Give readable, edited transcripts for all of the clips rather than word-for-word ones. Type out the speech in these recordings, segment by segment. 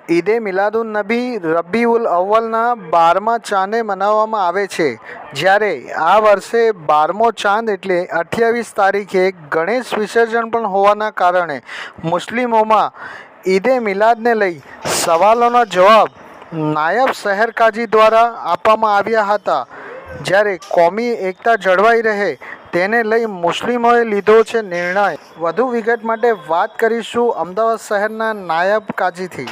ઈદે મિલાદુન નબી રબીઉલ અવ્વલના 12મા ચાંદે મનાવવામાં આવે છે. જ્યારે આ વર્ષે 12મો ચાંદ એટલે 28 તારીખે ગણેશ વિસર્જન પણ હોવાના કારણે મુસ્લિમોમાં ઈદે મિલાદને લઈ સવાલોના જવાબ નાયબ શહેર કાજી દ્વારા આપવામાં આવ્યા હતા. જ્યારે કોમી એકતા જળવાઈ રહે તેને લઈ મુસ્લિમોએ લીધો છે નિર્ણય. વધુ વિગત માટે વાત કરીશું અમદાવાદ શહેરના નાયબ કાજીથી.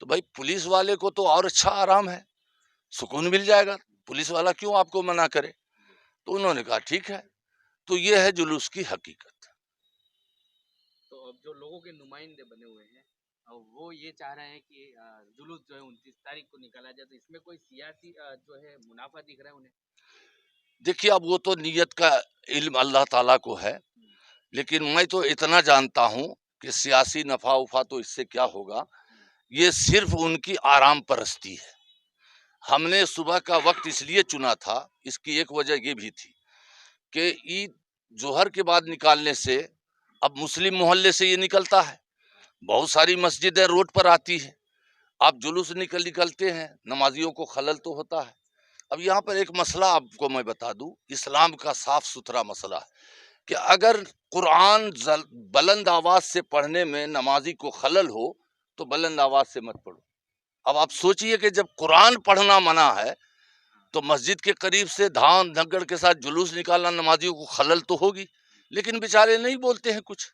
تو بھائی پولیس والے کو تو اور اچھا آرام ہے, سکون مل جائے گا, پولیس والا کیوں آپ کو منع کرے. تو انہوں نے کہا ٹھیک ہے. تو یہ ہے جلوس کی حقیقت. تو اب جو لوگوں کے نمائندے بنے ہوئے ہیں وہ یہ چاہ رہے ہیں کہ جلوس جو ہے 29 تاریخ کو نکالا جائے, تو اس میں کوئی سیاسی جو ہے منافع دکھ رہا ہے انہیں؟ دیکھیے اب وہ تو نیت کا علم اللہ تعالیٰ کو ہے, لیکن میں تو اتنا جانتا ہوں کہ سیاسی نفع وفا تو اس سے کیا ہوگا, یہ صرف ان کی آرام پرستی ہے. ہم نے صبح کا وقت اس لیے چنا تھا, اس کی ایک وجہ یہ بھی تھی کہ عید ظہر کے بعد نکالنے سے اب مسلم محلے سے یہ نکلتا ہے, بہت ساری مسجدیں روڈ پر آتی ہیں, آپ جلوس نکلتے ہیں, نمازیوں کو خلل تو ہوتا ہے. اب یہاں پر ایک مسئلہ آپ کو میں بتا دوں, اسلام کا صاف ستھرا مسئلہ ہے کہ اگر قرآن بلند آواز سے پڑھنے میں نمازی کو خلل ہو تو بلند آواز سے مت پڑھو. اب آپ سوچئے کہ جب قرآن پڑھنا منع ہے تو مسجد کے قریب سے دھان دھگڑ کے ساتھ جلوس نکالنا نمازیوں کو خلل تو ہوگی, لیکن بیچارے نہیں بولتے ہیں کچھ.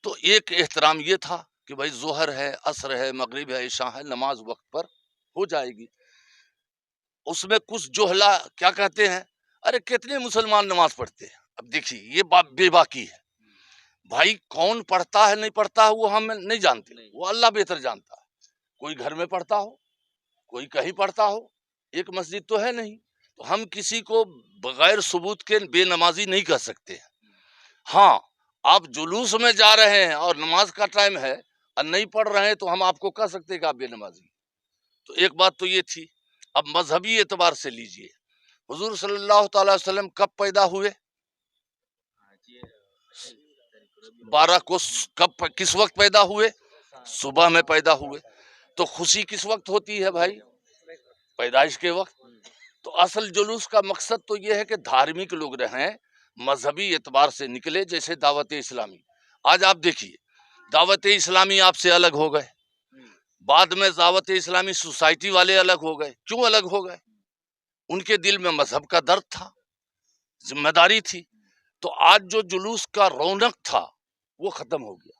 تو ایک احترام یہ تھا کہ بھائی ظہر ہے, عصر ہے, مغرب ہے, عشاء ہے, نماز وقت پر ہو جائے گی. اس میں کچھ جوہلا کیا کہتے ہیں, ارے کتنے مسلمان نماز پڑھتے ہیں. اب دیکھیے یہ بات بے باکی ہے بھائی, کون پڑھتا ہے نہیں پڑھتا ہے وہ ہم نہیں جانتے, وہ اللہ بہتر جانتا ہے. کوئی گھر میں پڑھتا ہو, کوئی کہیں پڑھتا ہو, ایک مسجد تو ہے نہیں, تو ہم کسی کو بغیر ثبوت کے بے نمازی نہیں کہہ سکتے. ہاں آپ جلوس میں جا رہے ہیں اور نماز کا ٹائم ہے اور نہیں پڑھ رہے ہیں تو ہم آپ کو کہہ سکتے ہیں کہ آپ بے نمازی. تو ایک بات تو یہ تھی. اب مذہبی اعتبار سے لیجئے, حضور صلی اللہ تعالی وسلم کب پیدا ہوئے؟ 12 کو. کس وقت پیدا ہوئے؟ صبح میں پیدا ہوئے. تو خوشی کس وقت ہوتی ہے بھائی؟ پیدائش کے وقت. تو اصل جلوس کا مقصد تو یہ ہے کہ دھارمک لوگ رہیں, مذہبی اعتبار سے نکلے. جیسے دعوت اسلامی, آج آپ دیکھیے دعوت اسلامی آپ سے الگ ہو گئے, بعد میں دعوت اسلامی سوسائٹی والے الگ ہو گئے. کیوں الگ ہو گئے؟ ان کے دل میں مذہب کا درد تھا, ذمہ داری تھی. تو آج جو جلوس کا رونق تھا وہ ختم ہو گیا.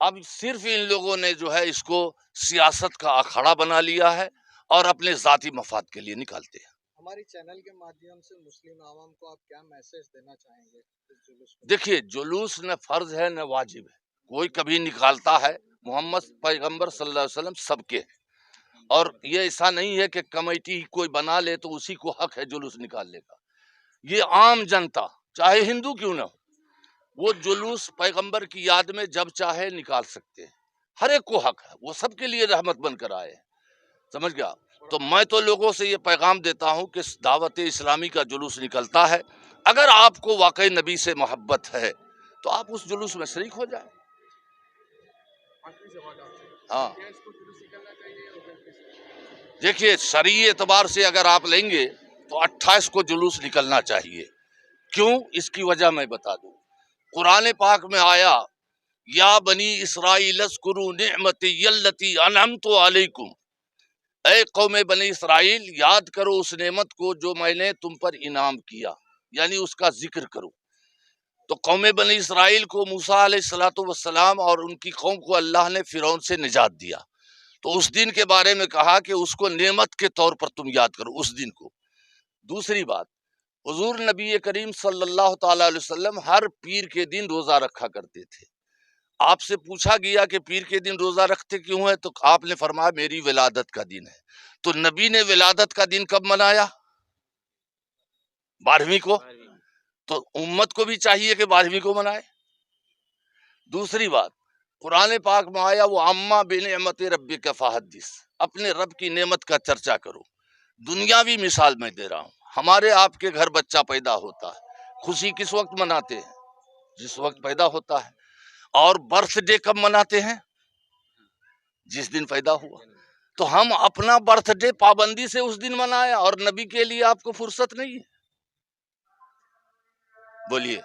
اب صرف ان لوگوں نے جو ہے اس کو سیاست کا اکھڑا بنا لیا ہے اور اپنے ذاتی مفاد کے لیے نکالتے ہیں. ہماری چینل کے مادھیم سے مسلم عوام کو آپ کیا میسج دینا چاہیں گے اس جلوس کو؟ دیکھیے جلوس نہ فرض ہے نہ واجب ہے, کوئی کبھی نکالتا ہے. محمد پیغمبر صلی اللہ علیہ وسلم سب کے ہیں, اور یہ ایسا نہیں ہے کہ کمیٹی کوئی بنا لے تو اسی کو حق ہے جلوس نکالنے کا. یہ عام جنتا چاہے ہندو کیوں نہ ہو, وہ جلوس پیغمبر کی یاد میں جب چاہے نکال سکتے ہیں. ہر ایک کو حق ہے, وہ سب کے لیے رحمت بن کر آئے ہیں. سمجھ گیا؟ تو میں تو لوگوں سے یہ پیغام دیتا ہوں کہ دعوت اسلامی کا جلوس نکلتا ہے, اگر آپ کو واقعی نبی سے محبت ہے تو آپ اس جلوس میں شریک ہو جائیں. ہاں دیکھیے شرعی اعتبار سے اگر آپ لیں گے تو 28 کو جلوس نکلنا چاہیے. کیوں؟ اس کی وجہ میں بتا دوں. قرآن پاک میں آیا یا بنی اسرائیل اذکروا نعمتی التی انعمت علیکم, اے قوم بنی اسرائیل یاد کرو اس نعمت کو جو میں نے تم پر انعام کیا, یعنی اس کا ذکر کرو. تو قوم بنی اسرائیل کو موسیٰ علیہ الصلوۃ والسلام اور ان کی قوم کو اللہ نے فرعون سے نجات دیا, تو اس دن کے بارے میں کہا کہ اس کو نعمت کے طور پر تم یاد کرو اس دن کو. دوسری بات, حضور نبی کریم صلی اللہ تعالی علیہ وسلم ہر پیر کے دن روزہ رکھا کرتے تھے. آپ سے پوچھا گیا کہ پیر کے دن روزہ رکھتے کیوں ہیں, تو آپ نے فرمایا میری ولادت کا دن ہے. تو نبی نے ولادت کا دن کب منایا؟ 12ویں کو. تو امت کو بھی چاہیے کہ 12ویں کو منائے. دوسری بات, قرآن پاک میں آیا وہ اما بنعمت ربک فحدث, اپنے رب کی نعمت کا چرچا کرو. دنیاوی مثال میں دے رہا ہوں, ہمارے آپ کے گھر بچہ پیدا ہوتا ہے, خوشی کس وقت مناتے ہیں؟ جس وقت پیدا ہوتا ہے. اور برتھ ڈے کب مناتے ہیں؟ جس دن پیدا ہوا. تو ہم اپنا برتھ ڈے پابندی سے اس دن منائے, اور نبی کے لیے آپ کو فرصت نہیں ہے؟ بولیے.